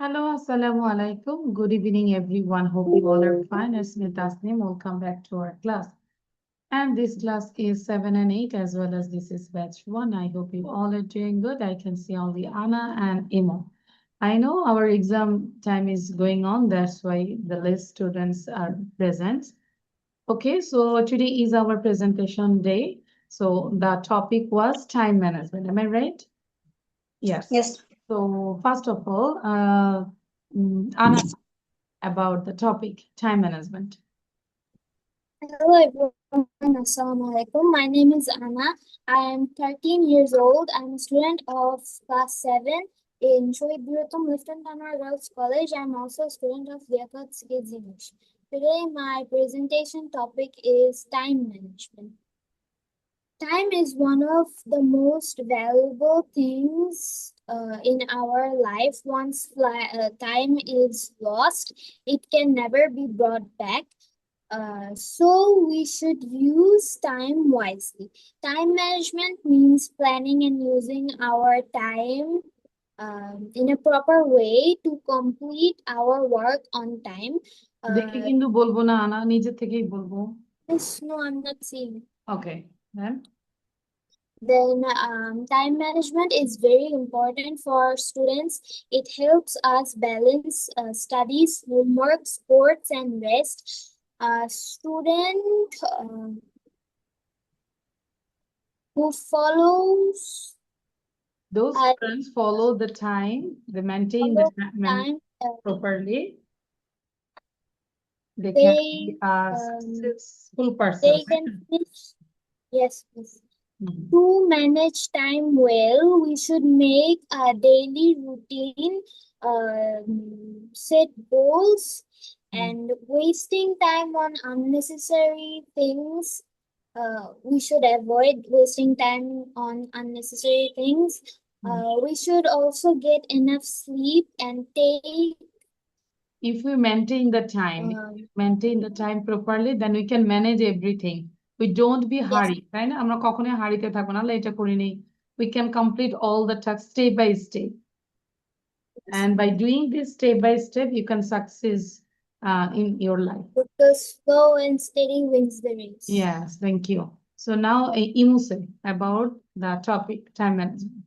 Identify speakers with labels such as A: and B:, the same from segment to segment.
A: Hello, Assalamu alaikum. Good evening, everyone. Hope you all are fine. It's me, Tasneem. Welcome back to our class. And this class is 7 and 8, as well as this is batch 1. I hope you all are doing good. I can see only Anna and Imo. I know our exam time is going on. That's why the less students are present. Okay, so today is our presentation day. So the topic was time management. Am I right? Yes.
B: Yes.
A: So first of all, Anna, about the topic time management.
B: Hello everyone. Assalamu alaikum. My name is Anna. I am 13 years old. I'm a student of class 7 in Shohid Birotam Lifton Tanwar Girls College. I'm also a student of Liaquat Kids English. Today my presentation topic is time management. Time is one of the most valuable things in our life. Once time is lost, it can never be brought back. So we should use time wisely. Time management means planning and using our time in a proper way to complete our work on time.
A: দেখে কিন্তু বলবো না আনা, নিজে থেকেই বলবো।
B: Yes, no, I'm not saying.
A: Okay, then
B: Then time management is very important for students. It helps us balance studies, homework, sports, and rest. Student who follows
A: those
B: I
A: students follow the time, they maintain the
B: follow time.
A: properly. They can be
B: They
A: a successful person.
B: they can finish. Yes, yes.
A: Mhm.
B: To manage time well, we should make a daily routine, set goals, and wasting time on unnecessary things. We should avoid wasting time on unnecessary things. We should also get enough sleep and take.
A: If we maintain the time properly, then we can manage everything. We don't be
B: Yes,
A: hurry, তাই না? আমরা কখনোই হারিতে থাকবো না, আল্লাহ এটা করে নেই। We can complete all the tasks step by step. And by doing this step by step, you can success in your life.
B: because slow and steady wins the race.
A: Yes, thank you. So now, Imuse, about the topic, time management.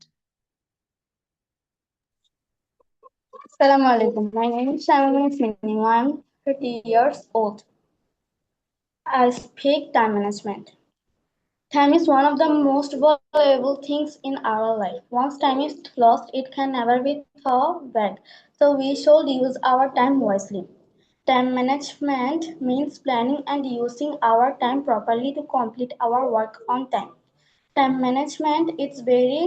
C: Assalamu alaikum. My name is Shamini Singh. I'm 30 years old. I speak time management. Time is one of the most valuable things in our life. Once time is lost, it can never be thought back. So we should use our time wisely. Time management means planning and using our time properly to complete our work on time. Time management is very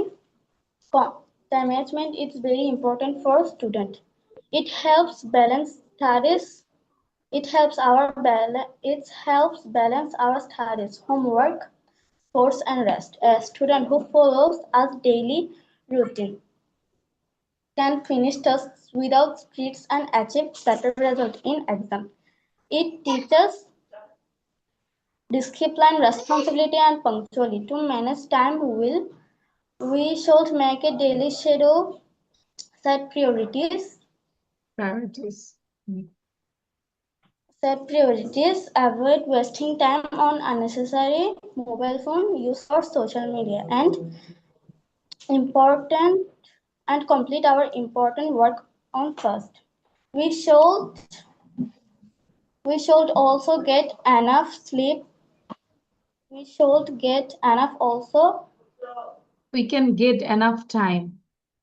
C: Time management is very important for students. It helps balance studies. It helps balance our studies, homework, sports, and rest. A student who follows a daily routine can finish tasks without stress and achieve better results in exam. It teaches discipline, responsibility, and punctuality. To manage time well, we should make a daily schedule, set priorities, avoid wasting time on unnecessary mobile phone use or social media, and important and complete our important work on first. We should we should also get enough sleep. We should get enough also.
A: We can get enough time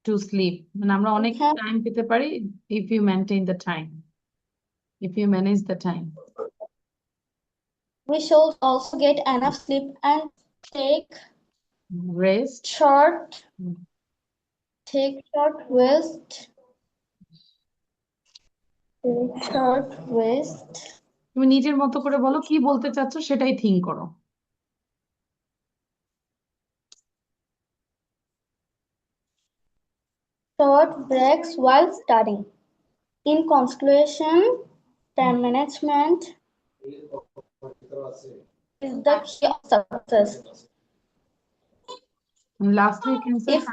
A: to sleep. মানে আমরা অনেক
C: can
A: time পেতে পারি if you maintain the time, if you manage the time.
C: We should also get enough sleep and take
A: Rest.
C: short rest.
A: তুমি নিজের মতো করে বলো কি বলতে চাচ্ছ, সেটাই থিঙ্ক করো।
C: Short breaks while studying. In conclusion, time management is the key of success.
A: Lastly, you can say
C: If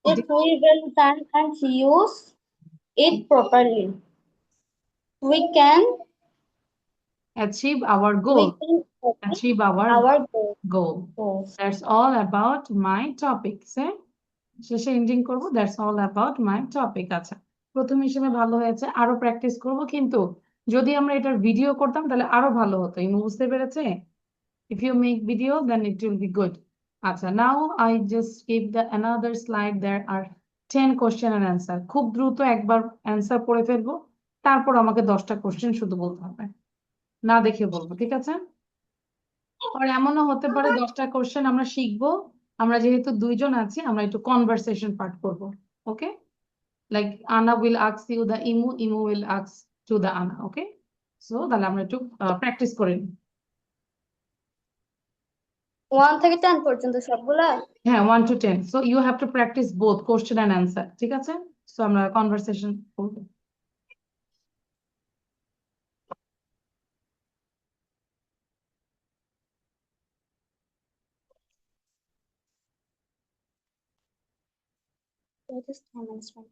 C: we if we will learn and use it properly, we can
A: Achieve our
C: we
A: goal.
C: can
A: Achieve our
C: our
A: goal.
C: goals.
A: That's all about my topic. Say, শেষে ending করব, that's all about my topic. আচ্ছা, প্রথম হিসেবে ভালো হয়েছে, আরো practice করব, কিন্তু যদি আমরা এটার ভিডিও করতাম তাহলে আরো ভালো হতো। ইমু বুঝতে পেরেছে? If you make video then it will be good. আচ্ছা, now I just give the another slide. There are 10 question and answer. খুব দ্রুত একবার অ্যান্সার পড়ে ফেলবো, তারপর আমাকে 10টা কোশ্চেন শুধু বলতে হবে, না দেখে বলবো, ঠিক আছে? আর এমনও হতে পারে 10টা কোশ্চেন আমরা শিখবো, আমরা যেহেতু দুইজন আছি আমরা একটু কনভারসেশন পার্ট করব। ওকে, লাইক আনা উইল আস্ক ইউ দ্য ইমু, ইমু উইল আস্ক টু দ্য আনা। ওকে, সো তাহলে আমরা একটু প্র্যাকটিস করে নিই।
C: 1 থেকে 10 পর্যন্ত সবগুলা?
A: হ্যাঁ, 1 to 10, so you have to practice both question and answer, ঠিক আছে? সো আমরা কনভারসেশন করবো।
C: What is time management?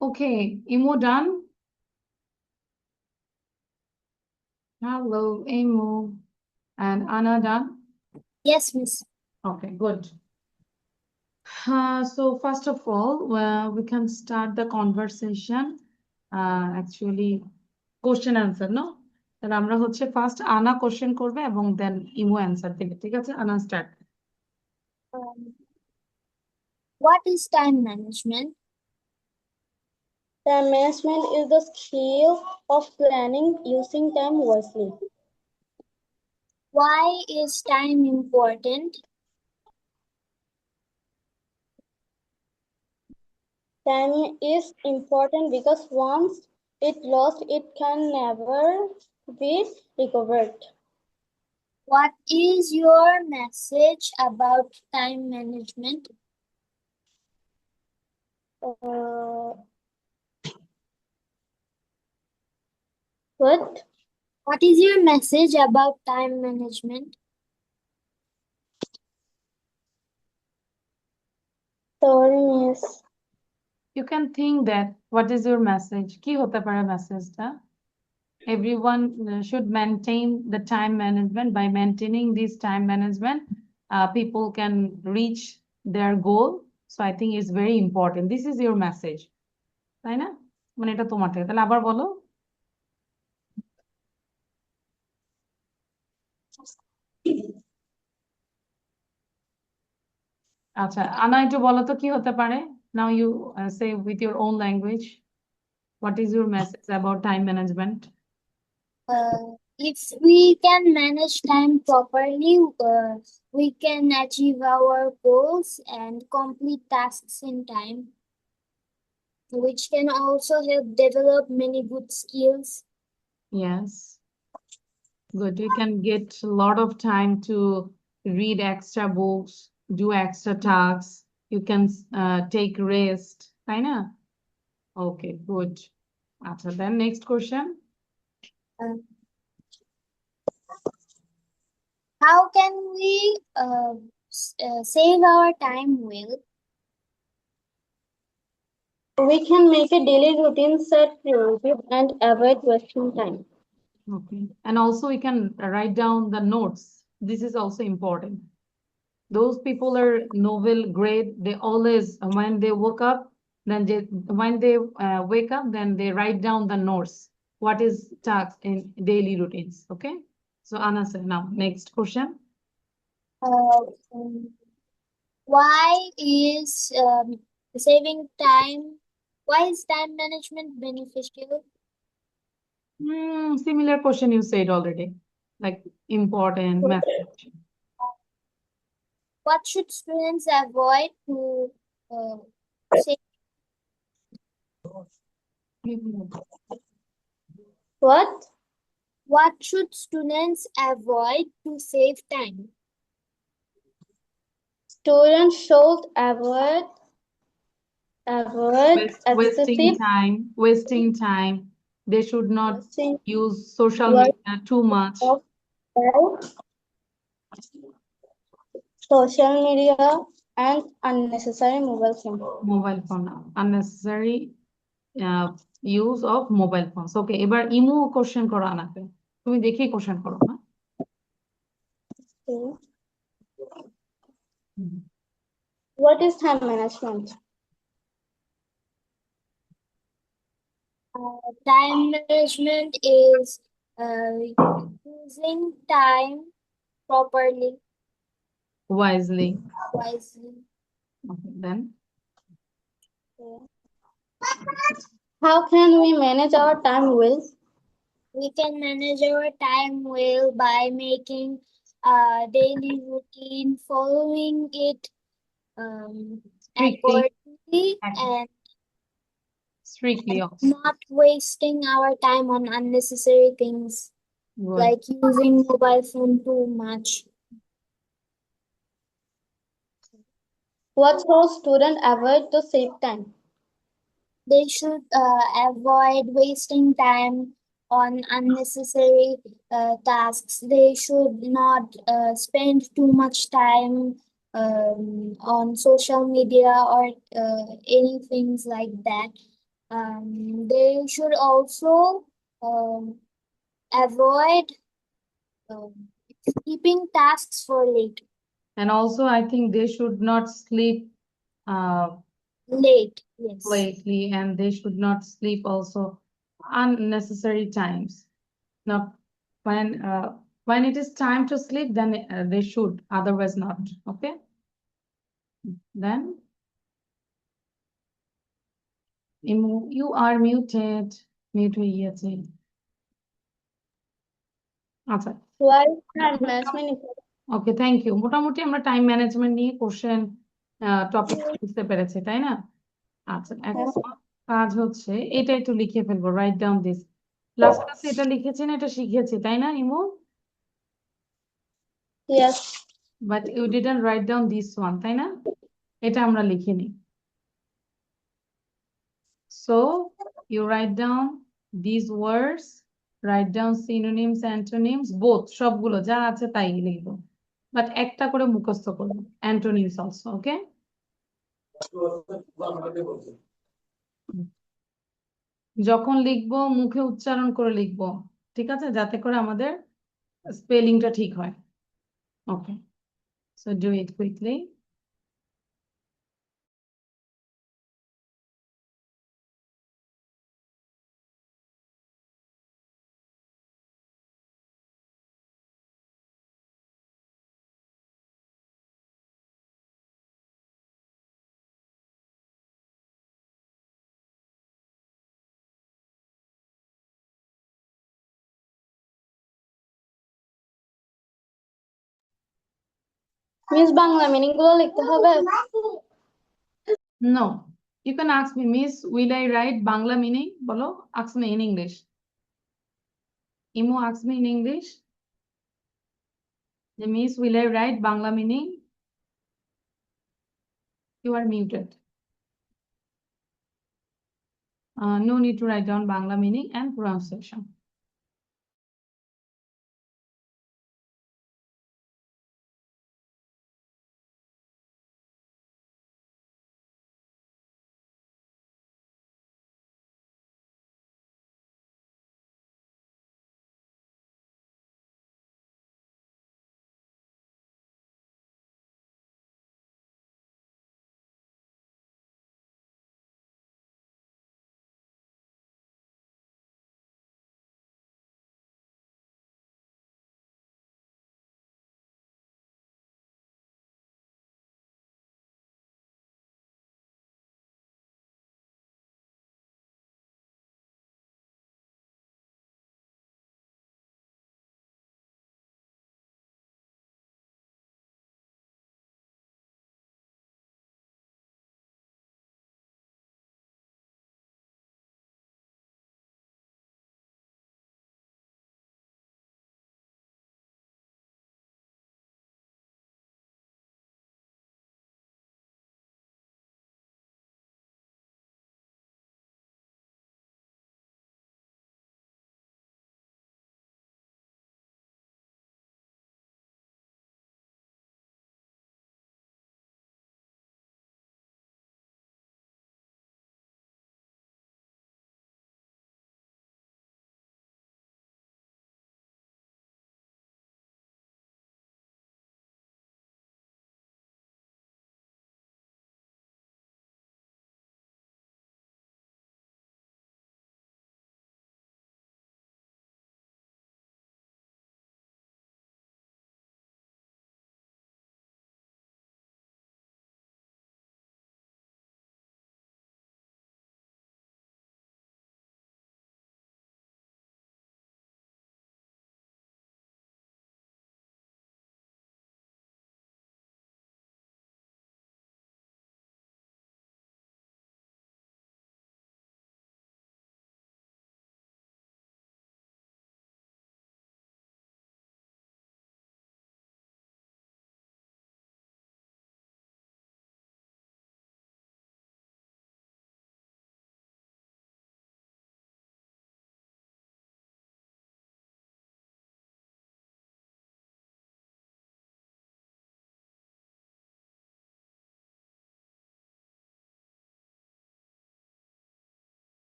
A: Okay, Imo done? Hello, Imo. And Anna done?
B: Yes, Miss.
A: Okay, good. So first of all, we can start the conversation. Actually, question answer, no? তাহলে আমরা হচ্ছে first আনা question করবে এবং দেন imo answer দেবে, ঠিক আছে? আনা start.
B: Um, what is time management?
C: Time management is the skill of planning using time wisely.
B: Why is time important?
C: Time is important because once it lost, it can never be recovered.
B: What is your message about time management?
C: What?
B: What is your message about time management?
C: Sorry, miss.
A: You can think that what is your message? কি হতে পারে মেসেজটা? Everyone should maintain the time management. By maintaining this time management, people can reach their goal. So I think it's very important. This is your message. তাই না? মানে এটা তোমার থেকে। তাহলে আবার বলো। আচ্ছা, আনা একটু বলো তো কি হতে পারে? Now you say with your own language. What is your message about time management?
B: If we can manage time properly, we can achieve our goals and complete tasks in time, which can also help develop many good skills.
A: Yes. Good. You can get a lot of time to read extra books, do extra tasks. You can take rest. তাই না? Okay, good. আচ্ছা, then next question.
B: Uh, how can we save our time well?
C: We can make a daily routine, set priorities, and avoid wasting time.
A: Okay. And also we can write down the notes. This is also important. Those people are novel, great. They always, when they woke up, then when they wake up, then they write down the notes. What is task in daily routines? Okay. So Anna said, now next question.
B: Um, why is saving time? Why is time management beneficial?
A: Similar question you said already, like important message.
B: What should students avoid to save?
C: What?
B: What should students avoid to save time?
C: Students should avoid
A: Wasting
C: excessive
A: time. They should not
C: wasting
A: use social
C: Work
A: media too much.
C: of time, social media, and unnecessary mobile phone.
A: Mobile phone, unnecessary use of mobile phones. Okay, এবার ইমু question করো আনাকে। তুমি দেখেই question করো, হ্যাঁ?
C: Okay. What is time management?
B: Time management is using time properly,
A: Wisely.
B: wisely.
A: Okay, then
C: How can we manage our time well?
B: We can manage our time well by making a daily routine, following it
A: strictly
B: accordingly, and
A: also.
B: not wasting our time on unnecessary things
A: Good.
B: like using mobile phone too much.
C: What should students avoid to save time?
B: They should avoid wasting time on unnecessary tasks. They should not spend too much time on social media or any things like that. They should also avoid um, keeping tasks for late.
A: And also, I think they should not sleep
B: Late, yes.
A: lately, and they should not sleep also unnecessary times. Now, when it is time to sleep, then they should, otherwise not. Okay. Then you are muted. Mute হয়ে গিয়েছে। আচ্ছা,
C: Why is time management important?
A: Okay, thank you. মোটামুটি আমরা time management নিয়ে question topic বুঝতে পেরেছি, তাই না? আচ্ছা, এখন কাজ হচ্ছে এটা একটু লিখে ফেলবো, রাইট ডাউন দিস। লাস্ট ক্লাসে এটা লিখেছেন, এটা শিখেছি, তাই না Imu?
C: Yes.
A: But you didn't write down this one, তাই না? এটা আমরা লিখিনি। So you write down this words, write down synonyms, antonyms, both, সবগুলো যা আছে তাই লিখবো, বাট একটা করে মুখস্থ করবো, অ্যান্টোনিমস অলসো। ওকে, যখন লিখবো মুখে উচ্চারণ করে লিখবো, ঠিক আছে, যাতে করে আমাদের স্পেলিংটা ঠিক হয়। Okay, so do it quickly.
C: Miss Bangla meaning গুলো লিখতে হবে?
A: No, you can ask me, Miss, will I write Bangla meaning? Bolo, ask me in English. Imu, ask me in English. The Miss, will I write Bangla meaning? You are muted. No need to write down Bangla meaning and pronunciation.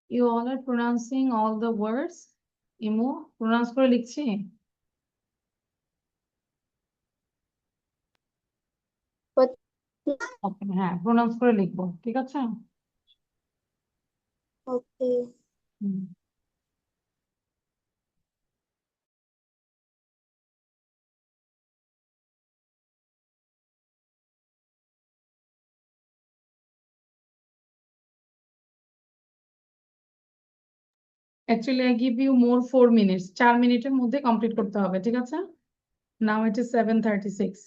A: You all are pronouncing all the words. ইমু pronounce করে লিখছি?
C: But
A: Okay, হ্যাঁ pronounce করে লিখবো, ঠিক আছে?
C: okay.
A: Hmm. Actually, I give you more 4 minutes. 4 মিনিটের মধ্যে কমপ্লিট করতে হবে, ঠিক আছে? Now it is 7:36.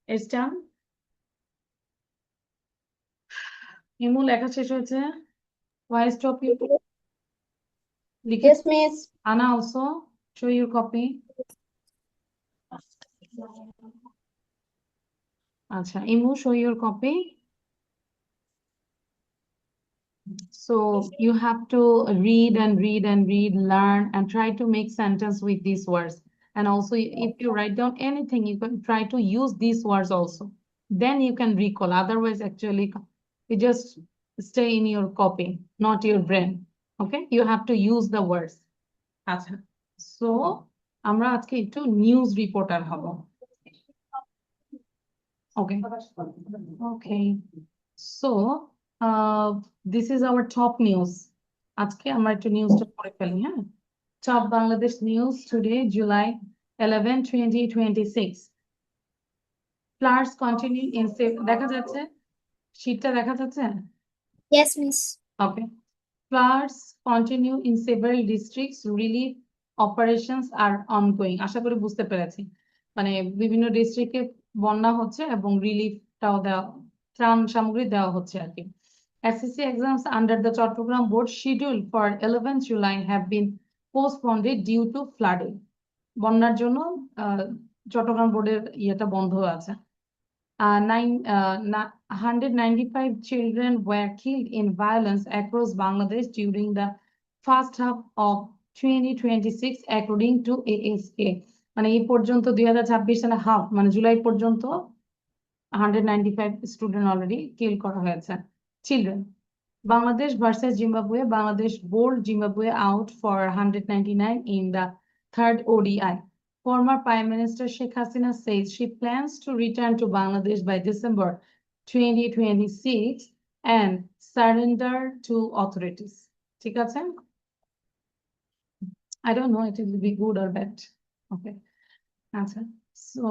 A: It's done. ইমু লেখা শেষ হয়েছে? Why stop you? লিখে
C: Yes, miss.
A: Anna also show your copy. আচ্ছা, ইমু show your copy. So you have to read and read and read, learn, and try to make sentence with these words. And also, if you write down anything, you can try to use these words also. Then you can recall. Otherwise, actually, it just stay in your copy, not your brain. Okay? You have to use the words. আচ্ছা, so আমরা আজকে একটু news reporter হব। Okay. Okay. So, this is our top news. আজকে আমরা একটু নিউজটা পড়ে ফেলি, হ্যাঁ? Top Bangladesh news today, July 11, 2026. Floods continue in দেখা যাচ্ছে? শীটটা দেখা যাচ্ছে?
B: Yes, miss.
A: Okay. Floods continue in several districts. Relief operations are ongoing. আশা করি বুঝতে পেরেছি। মানে বিভিন্ন ডিস্ট্রিক্টে বন্যা হচ্ছে এবং রিলিফটাও দেওয়া, ত্রাণ সামগ্রী দেওয়া হচ্ছে আর কি। SSC exams under the Chattogram board scheduled for 11th July have been postponed due to flooding. বন্যার জন্য চট্টগ্রাম বোর্ডের ইয়েটা বন্ধ আছে। 195 children were killed in violence across Bangladesh during the first half of 2026 according to ASA. মানে এই পর্যন্ত 2026 সালে হাফ মানে জুলাই পর্যন্ত 195 স্টুডেন্ট অলরেডি কিল করা হয়েছে। Children Bangladesh versus Zimbabwe. Bangladesh bowled Zimbabwe out for 199 in the third ODI. Former Prime Minister Sheikh Hasina says she plans to return to Bangladesh by December 2026 and surrender to authorities. ঠিক আছে? I don't know it will be good or bad. Okay. আচ্ছা, so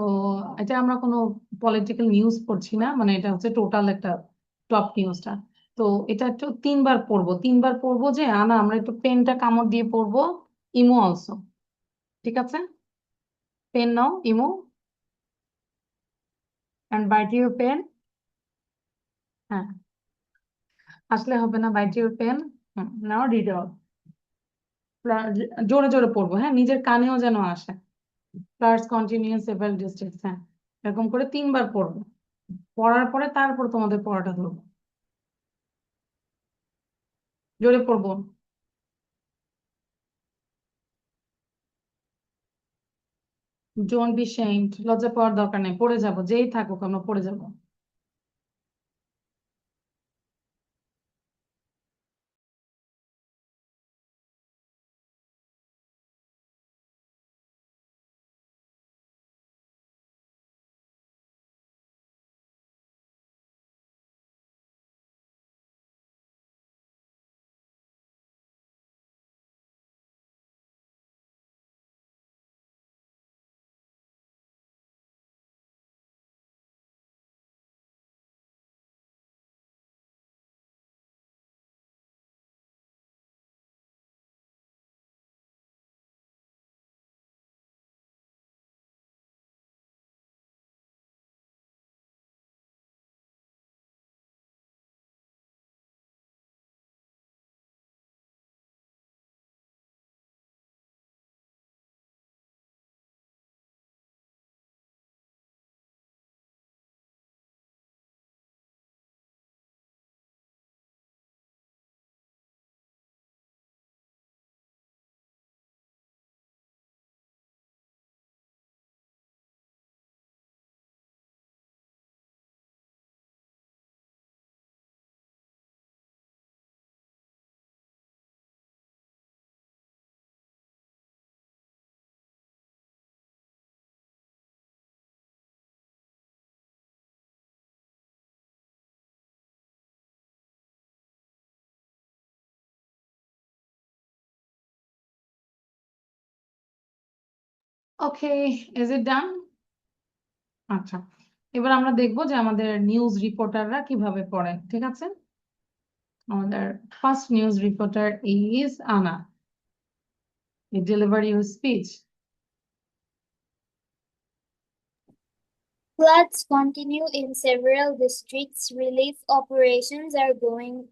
A: এটা আমরা কোনো political news পড়ছি না, মানে এটা হচ্ছে টোটাল একটা টপ নিউজটা। তো এটা একটু তিনবার পড়বো যে আনা আমরা একটু পেনটা কামড় দিয়ে পড়বো, ইমো অলসো। ঠিক আছে? Pen now Imo, and bite your pen. হ্যাঁ, আসলে হবে না, bite your pen. Now read out. জোরে জোরে পড়বো, হ্যাঁ, নিজের কানেও যেন আসে। ফ্লাডস কন্টিনিউ সেভারাল ডিস্ট্রিক্টস, হ্যাঁ, এরকম করে তিনবার পড়বো। পড়ার পরে তারপর তোমাদের পড়াটা ধরবো। জোরে পড়বো। ডোন্ট বি শেমড, লজ্জা পাওয়ার দরকার নেই, পড়ে যাবো, যেই থাকুক আমরা পড়ে যাবো। ওকে, ইজ ইট ডান? আচ্ছা, এবার আমরা দেখবো যে আমাদের নিউজ রিপোর্টাররা কিভাবে পড়ে। ঠিক আছে? আমাদের ফার্স্ট নিউজ রিপোর্টার ইজ আনা। Deliver your speech.
B: Floods continue in several districts. Relief operations are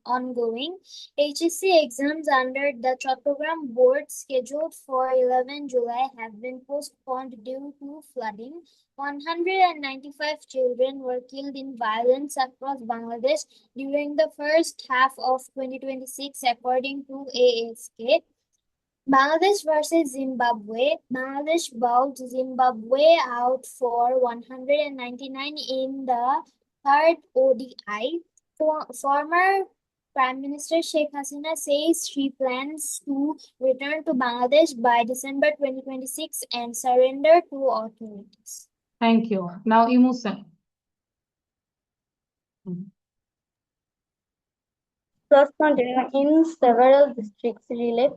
B: ongoing. HSC exams under the Chattogram board scheduled for 11 July have been postponed due to flooding. 195 children were killed in violence across Bangladesh during the first half of 2026, according to ASK. Bangladesh versus Zimbabwe. Bangladesh bowled Zimbabwe out for 199 in the third ODI. Former Prime Minister Sheikh Hasina says she plans to return to Bangladesh by December 2026 and surrender to authorities.
A: Thank you. Now, Imusen.
C: Floods continue in several districts. Relief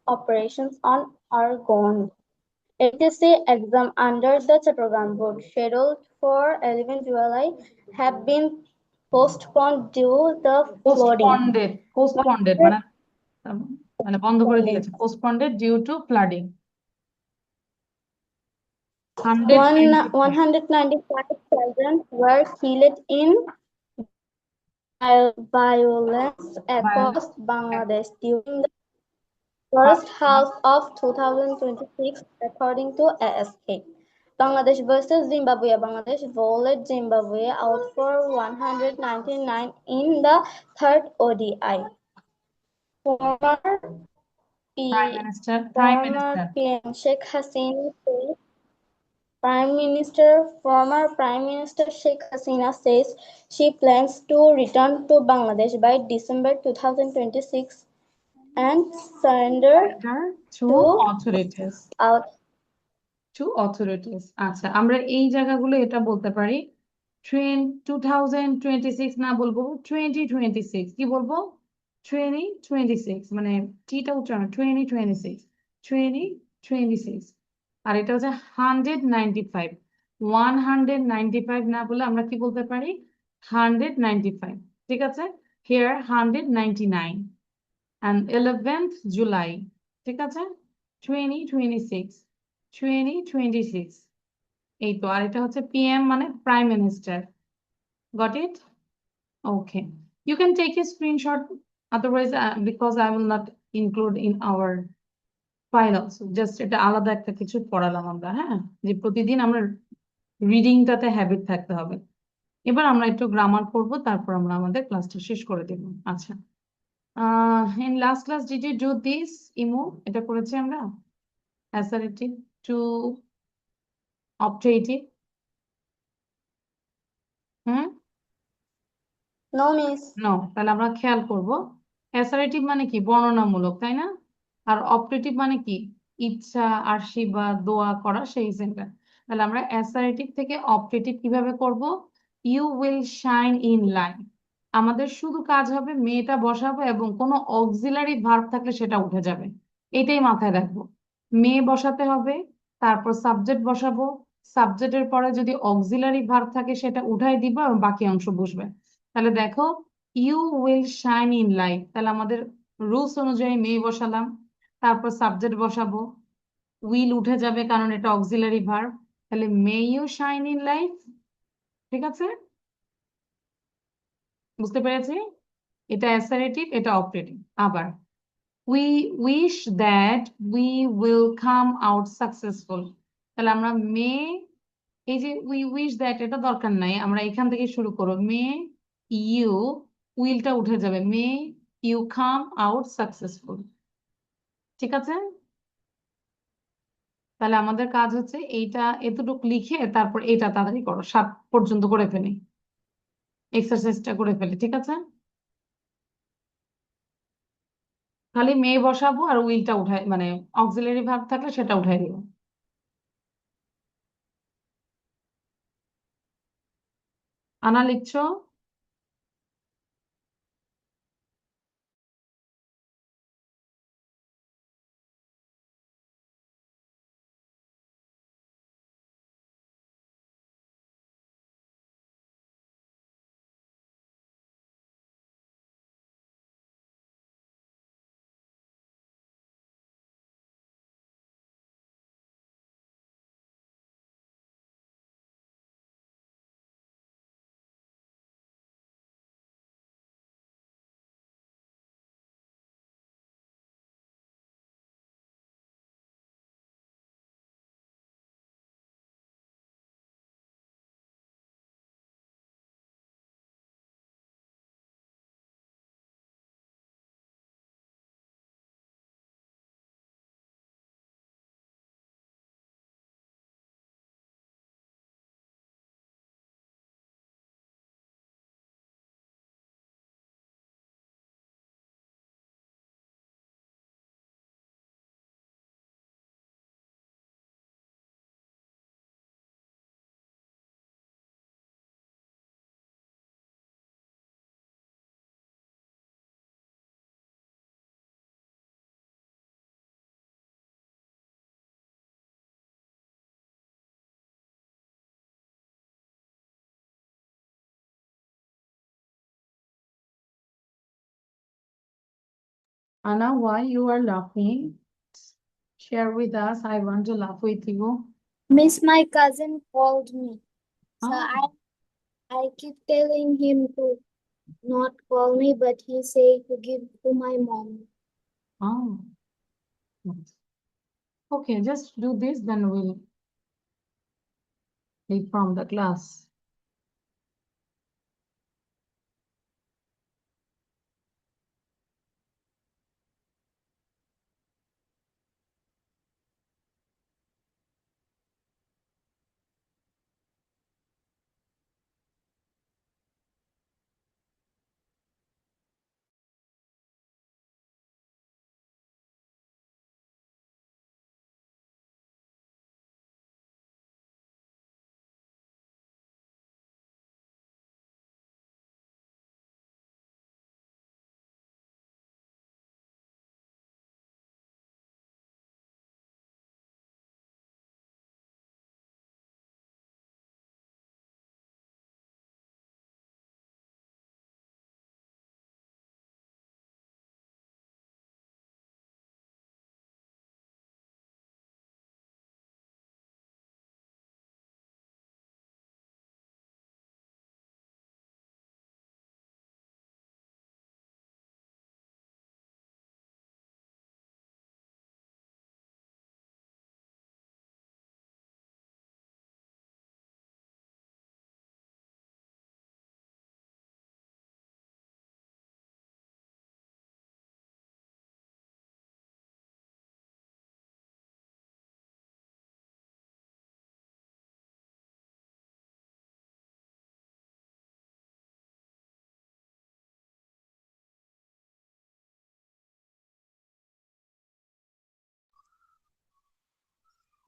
C: operations are ongoing. HSC exam under the Chattogram board scheduled for 11 July have been postponed due the flooding.
A: Postponed মানে বন্ধ করে দিয়েছে postponed due to flooding.
C: 195 children were killed in violence across Bangladesh during the first half of 2026, according to ASK. Bangladesh versus Zimbabwe. Bangladesh bowled Zimbabwe out for 199 in the third ODI. Former
A: Prime Minister.
C: PM Sheikh Hasina says former Prime Minister Sheikh Hasina says she plans to return to Bangladesh by December 2026 and surrender
A: to
C: to
A: authorities. আচ্ছা, আমরা এই জায়গাগুলো এটা বলতে পারি 2026 না বলবো 2026। কি বলবো? 2026, মানে টিটা উচ্চারণ 2026 আর এটা হচ্ছে 195 195 না বলে আমরা কি বলতে পারি 195। ঠিক আছে, here 199 and 11th July। ঠিক আছে, 2026 এই তো। আর এটা হচ্ছে PM মানে prime minister. Got it? Okay, you can take a screenshot, otherwise because I will not include in our file also, just এটা আলাদা একটা কিছু পড়ালাম আমরা, হ্যাঁ, যে প্রতিদিন আমরা রিডিংটাতে হ্যাবিট থাকতে হবে। এবার আমরা একটু গ্রামার পড়বো, তারপর আমরা আমাদের ক্লাসটা শেষ করে দেব। আচ্ছা, in last class did you do this, ইমু? এটা করেছি আমরা, assertive to optative।
C: No, miss.
A: No, তাহলে আমরা খেয়াল করব অ্যাসারেটিভ মানে কি, বর্ণনামূলক, তাই না? আর অপটেটিভ মানে কি, ইচ্ছা, আশীর্বাদ, দোয়া করা, সেই সেন্টেন্স। তাহলে আমরা অ্যাসারেটিভ থেকে অপটেটিভ কিভাবে করব? You will shine in life. আমাদের শুধু কাজ হবে মেয়েটা বসাবো এবং কোনো অক্সিলারি ভার্ব থাকলে সেটা উঠে যাবে, এটাই মাথায় রাখবো। মেয়ে বসাতে হবে, তারপর সাবজেক্ট বসাবো, সাবজেক্টের পরে যদি অক্সিলারি ভার্ব থাকে সেটা উঠাই দিব এবং বাকি অংশ বসবে। তাহলে দেখো, you will shine in life, তাহলে আমাদের রুলস অনুযায়ী মেয়ে বসালাম, তারপর সাবজেক্ট বসাবো, উইল উঠে যাবে কারণ এটা অক্সিলারি ভার্ব, তাহলে may you shine in life. ঠিক আছে, বুঝতে পেরেছি? এটা অ্যাসারেটিভ, এটা অপারেটিভ। আবার we wish that we will come out successful, তাহলে আমরা মে, এই যে উই উইশ দ্যাট এটা দরকার নাই, আমরা এখান থেকে শুরু করব। মে ইউ, উইলটা উঠে যাবে, may you come out successful. ঠিক আছে, তাহলে আমাদের কাজ হচ্ছে এইটা এতটুকু লিখে তারপর এটা তাড়াতাড়ি করো, 7 পর্যন্ত করে ফেলি, এক্সারসাইজটা করে ফেলি। ঠিক আছে, খালি মে বসাবো আর উইলটা উঠাই, মানে অক্সিলারি ভার্ব থাকলে সেটা উঠাই দিব। আনা লিখছো? Anna, why you are laughing? Share with us. I want to laugh with you.
B: Miss, my cousin called me. So
A: Ah,
B: I keep telling him to not call me, but he say to give to my mom.
A: oh. Yes. Okay, just do this, then we'll leave from the class.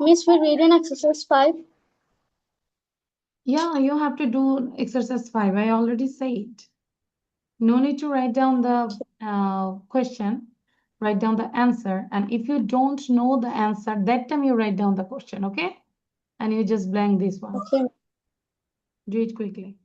C: Miss, we read in exercise 5.
A: Yeah, you have to do exercise 5. I already said. No need to write down the question, write down the answer. And if you don't know the answer, that time you write down the question, okay? And you just blank this one.
C: Okay.
A: Do it quickly.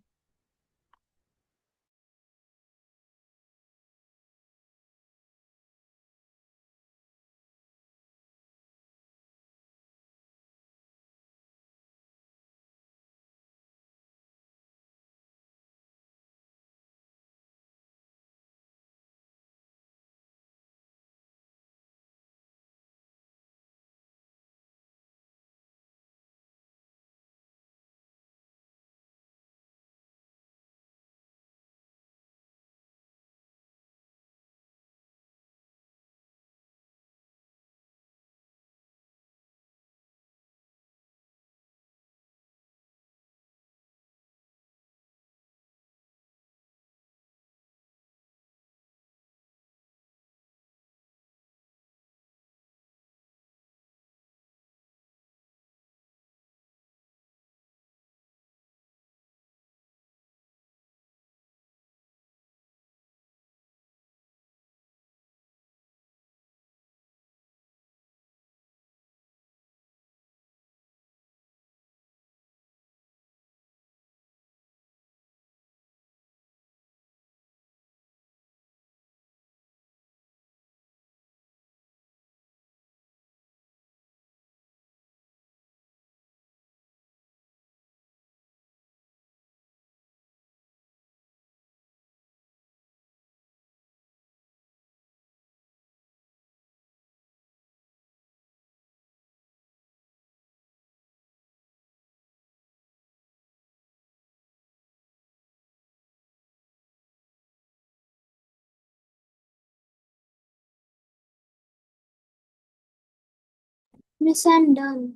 B: Miss, I'm done.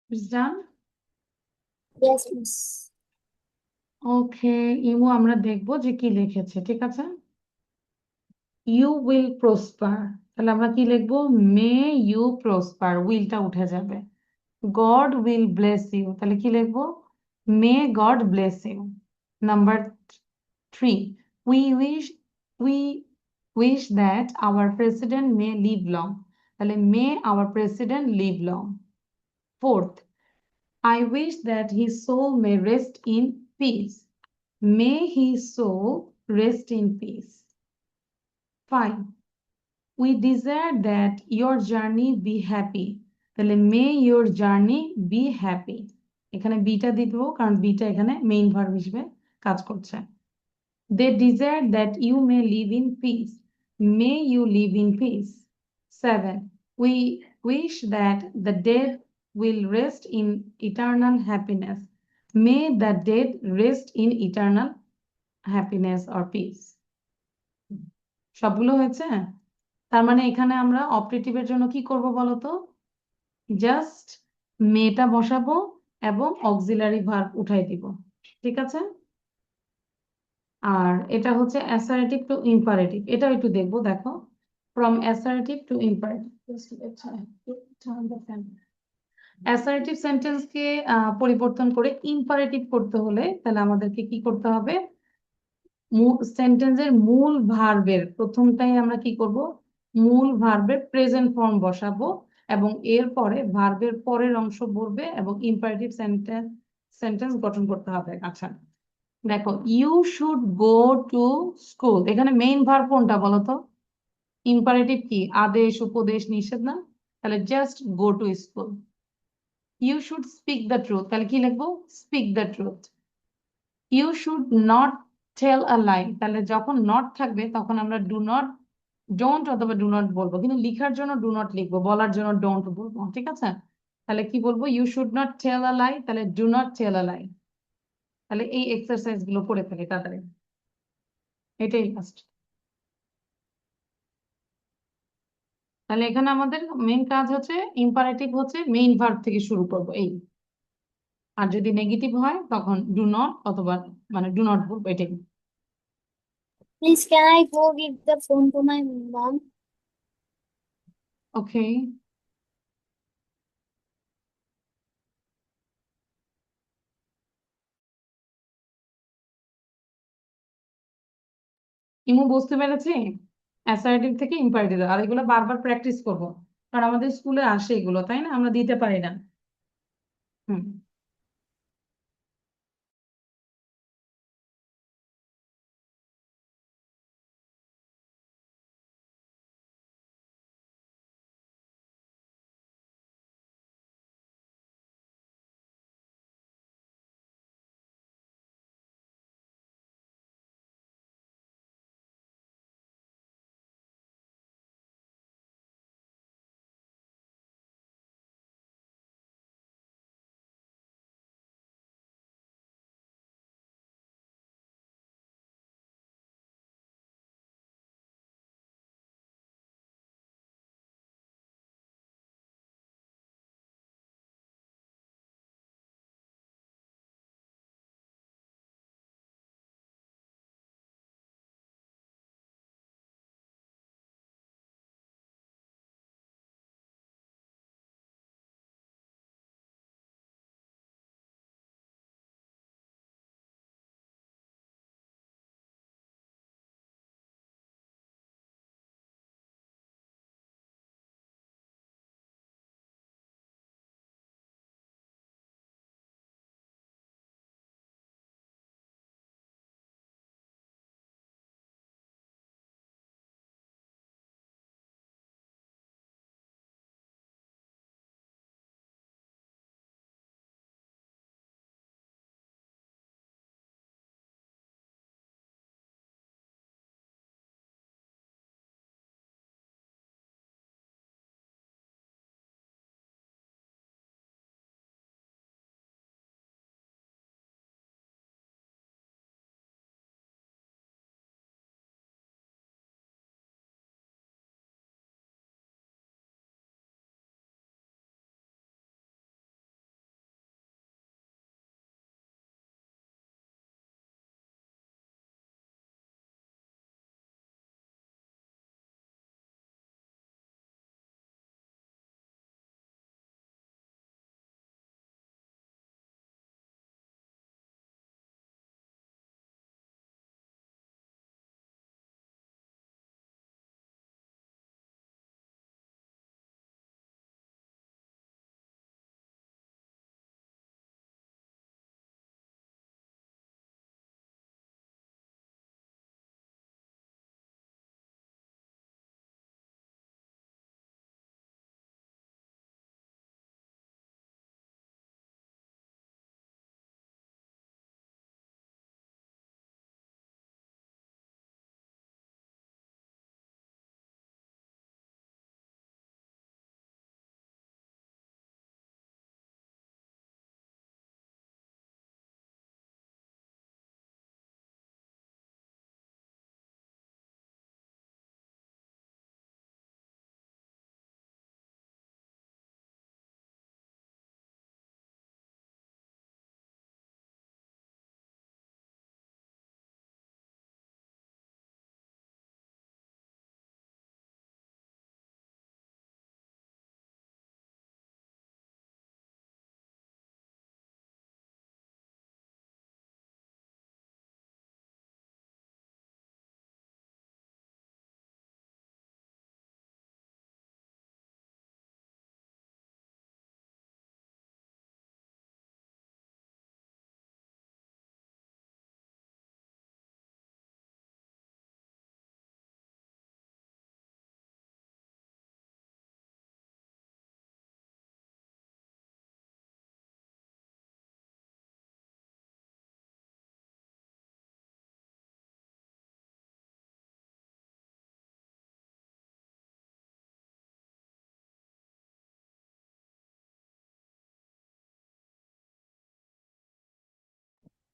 A: It's done?
B: Yes, Miss.
A: ওকে ইমু আমরা দেখবো যে কি লিখেছে ঠিক আছে you will prosper তাহলে আমরা কি লিখবো মে ইউ প্রসপার উইলটা উঠে যাবে গড উইল ব্লেস ইউ তাহলে কি লিখবো may God bless you number 3 we wish that our president may live long তাহলে may our president live long fourth I wish that his soul may rest in peace. May his soul rest in peace. 5. We desire that your journey be happy. তাহলে may your journey be happy. এখানে beta দিয়ে দেবো কারণ beta এখানে main verb হিসেবে কাজ করছে। They desire that you may live in peace. May you live in peace. 7. We wish that the dead will rest in eternal happiness. May the dead rest in eternal happiness or peace. সবগুলো হয়েছে? তার মানে এখানে আমরা অপারেটিভের জন্য কি করব বলতো? জাস্ট মেটা বসাবো এবং অক্সিলারি ভার্ব উঠাই দিব। ঠিক আছে? আর এটা হচ্ছে অ্যাসারেটিভ টু ইম্পারেটিভ, এটাও একটু দেখবো। দেখো, from assertive to imperative. Assertive সেন্টেন্সকে পরিবর্তন করে ইম্পারেটিভ করতে হলে তাহলে আমাদেরকে কি করতে হবে? সেন্টেন্সের মূল ভার্বের প্রথমটাই আমরা কি করব? মূল ভার্বের প্রেজেন্ট ফর্ম বসাবো এবং এরপরে ভার্বের পরের অংশ বলবে এবং ইম্পারেটিভ সেন্টেন্স গঠন করতে হবে। আচ্ছা দেখো, you should go to school, এখানে মেইন ভার্ব কোনটা বলো তো? ইম্পারেটিভ কি? আদেশ, উপদেশ, নিষেধ না? তাহলে just go to school. You should speak the truth, তাহলে কি লিখবো? Speak the truth. You should not tell a lie, তাহলে যখন নট থাকবে তখন আমরা ডু নট, ডোন্ট অথবা ডু নট বলবো, কিন্তু লিখার জন্য ডু নট লিখবো, বলার জন্য ডোন্ট বলবো। ঠিক আছে? তাহলে কি বলবো? You should not tell a lie, তাহলে do not tell a lie. তাহলে এই এক্সারসাইজ গুলো করে ফেলি তাড়াতাড়ি, এটাই ফার্স্ট। তাহলে এখানে আমাদের মেইন কাজ হচ্ছে ইম্পারেটিভ হচ্ছে মেইন ভার্ব থেকে শুরু করব এই, আর যদি নেগেটিভ হয় তখন ডু নট অথবা মানে ডু নট বলবো, এটাই।
B: Please, can I go give the phone to my mom?
A: ওকে, ইমু বুঝতে পেরেছি। অ্যাসার্টিভ থেকে ইম্পারেটিভ, আর এগুলো বারবার প্র্যাকটিস করব, কারণ আমাদের স্কুলে আসে এগুলো, তাই না? আমরা দিতে পারি না। হুম।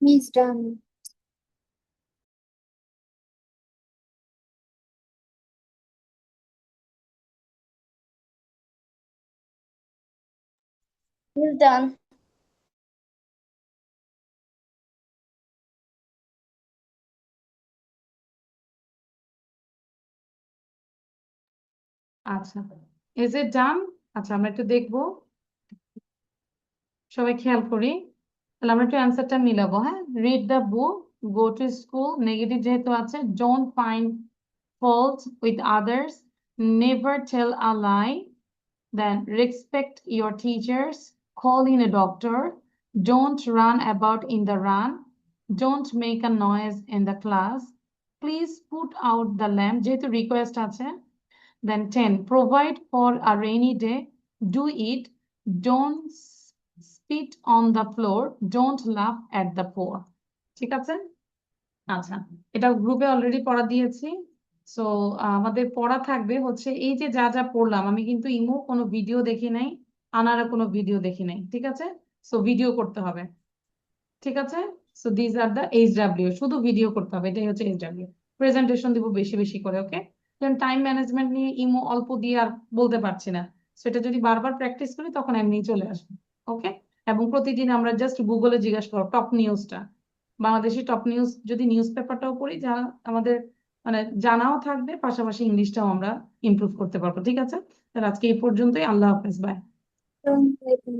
B: Miss done.
C: Miss done.
A: আচ্ছা, ইজ ইট ডান? আচ্ছা, আমরা একটু দেখবো, সবাই খেয়াল করি। তাহলে আমরা একটু অ্যান্সারটা মিলাবো। হ্যাঁ, read the book, go to school, negative যেহেতু আছে, don't find fault with others, never tell a lie, then respect your teachers, call in a doctor, don't run about in the run, don't make a noise in the class, please put out the lamp যেহেতু request আছে। Then 10, provide for a rainy day, do it, don't spit on the floor, don't laugh at the poor। ঠিক আছে? আচ্ছা, এটা গ্রুপে already পড়া দিয়েছি। So আমাদের পড়া থাকবে হচ্ছে এই যে যা যা পড়লাম, আমি কিন্তু ইমো কোনো ভিডিও দেখি নাই, আনারা কোনো ভিডিও দেখি নাই, ঠিক আছে? সো ভিডিও করতে হবে, ঠিক আছে? So these are the HW, শুধু ভিডিও করতে হবে, এটাই হচ্ছে এইচডব্লিউ। প্রেজেন্টেশন দিব বেশি বেশি করে, ওকে? কারণ টাইম ম্যানেজমেন্ট নিয়ে ইমো অল্প দিয়ে আর বলতে পারছি না, সেটা যদি বারবার প্র্যাকটিস করি তখন এমনি চলে আসবে, ওকে? এবং প্রতিদিন আমরা জাস্ট গুগলে জিজ্ঞাসা করো টপ নিউজটা, বাংলাদেশি টপ নিউজ, যদি নিউজ পেপারটাও পড়ি, যা আমাদের মানে জানাও থাকবে, পাশাপাশি ইংলিশটাও আমরা ইমপ্রুভ করতে পারবো, ঠিক আছে? তাহলে আজকে এই পর্যন্তই, আল্লাহ হাফেজ, বাই।
B: Assalamu alaikum.